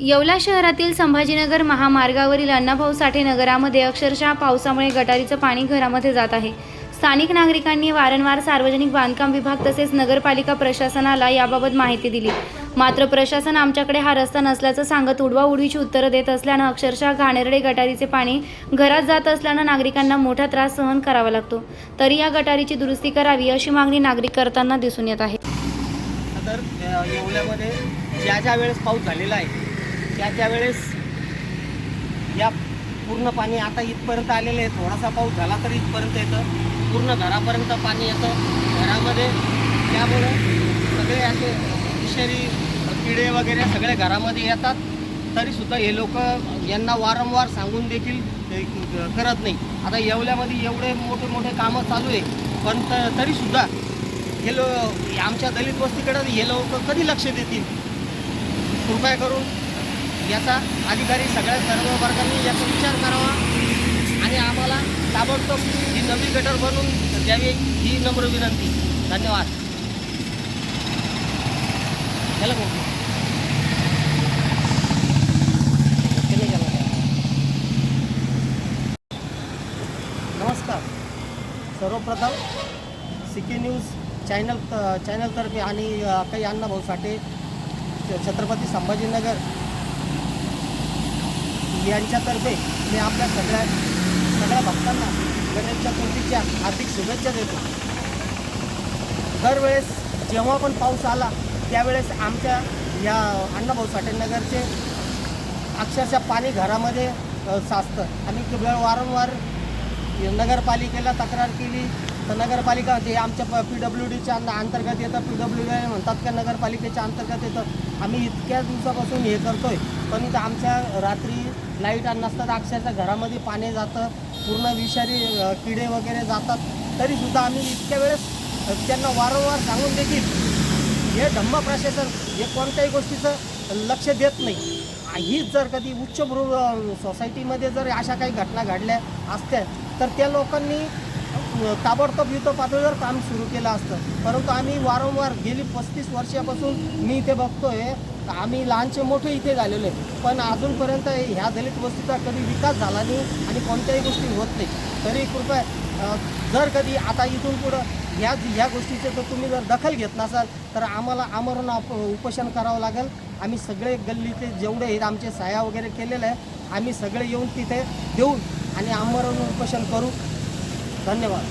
येवला शहरातील संभाजीनगर महामार्गावरील अण्णाभाऊ साठे नगरामध्ये अक्षरशः पावसामुळे गटारीचं पाणी घरामध्ये जात आहे। स्थानिक नागरिकांनी वारंवार सार्वजनिक बांधकाम विभाग तसेच नगरपालिका प्रशासनाला याबाबत माहिती दिली, मात्र प्रशासन आमच्याकडे हा रस्ता नसल्याचं सांगत उडवाउडवीची उत्तरं देत असल्यानं अक्षरशः घाणेरडे गटारीचे पाणी घरात जात असल्यानं नागरिकांना मोठा त्रास सहन करावा लागतो। तरी या गटारीची दुरुस्ती करावी अशी मागणी नागरिक करताना दिसून येत आहे। तर येवल्यामध्ये ज्या वेळेस पाऊस झालेला आहे त्या वेळेस या पूर्ण पाणी आता इथपर्यंत आलेलं आहे। थोडासा पाऊस झाला तर इथपर्यंत येतं, पूर्ण घरापर्यंत पाणी येतं घरामध्ये। त्यामुळे सगळे असे विषारी किडे वगैरे सगळे घरामध्ये येतात। तरीसुद्धा हे लोक यांना वारंवार सांगून देखील करत नाही। आता येवल्यामध्ये एवढे मोठे मोठे कामं चालू आहे, पण तरीसुद्धा हे आमच्या दलित वस्तीकडे हे लोक कधी लक्ष देतील? कृपया करून याचा अधिकारी सर्व वर्गांनी याचा विचार करावा आणि आम्हाला ताबडतोब ही नवी गटर बनवून द्यावी ही नम्र विनंती। धन्यवाद। नमस्कार। सर्वप्रथम सिके न्यूज चॅनलतर्फे आणि काही अण्णाभाऊ साठे छत्रपती संभाजीनगर यांच्यातर्फे मी आपल्या सगळ्या भक्तांना गणेश चतुर्थीच्या हार्दिक शुभेच्छा देतो। दरवेळेस जेव्हा पण पाऊस आला त्यावेळेस आमच्या या अण्णाभाऊ साठे नगरचे अक्षरशः पाणी घरामध्ये साचतं। आम्ही वारंवार नगरपालिकेला तक्रार केली तर नगरपालिका जे आमच्या PWDच्या अंतर्गत येतं, PWD म्हणतात का नगरपालिकेच्या अंतर्गत येतं। आम्ही इतक्या दिवसापासून हे करतोय, पण आमच्या रात्री लाईट नसतात, अक्षरशः घरामध्ये पाणी जातं, पूर्ण विषारी किडे वगैरे जातात। तरीसुद्धा आम्ही इतक्या वेळेस त्यांना वारंवार सांगून देखील हे धम्म प्रशासन हे कोणत्याही गोष्टीचं लक्ष देत नाही। हीच जर कधी उच्चभ्रू सोसायटीमध्ये जर अशा काही घटना घडल्या असत्या तर त्या लोकांनी ताबडतोब युद्ध पातळीवर काम सुरू केलं असतं। परंतु आम्ही वारंवार गेली 35 वर्षापासून मी इथे बघतोय, आम्ही लहानचे मोठे इथे झालेलो आहे, पण अजूनपर्यंत ह्या दलित वस्तीचा कधी विकास झाला नाही आणि कोणत्याही गोष्टी होत नाही। तरी कृपया जर कधी आता इथून पुढं ह्या गोष्टीचे जर तुम्ही जर दखल घेत नसाल तर आम्हाला आमरण उपोषण करावं लागेल। आम्ही सगळे गल्लीचे जेवढे आहेत आमचे सह्या वगैरे केलेलं आहे, आम्ही सगळे येऊन तिथे देऊन आणि आमरण उपोषण करू। धन्यवाद।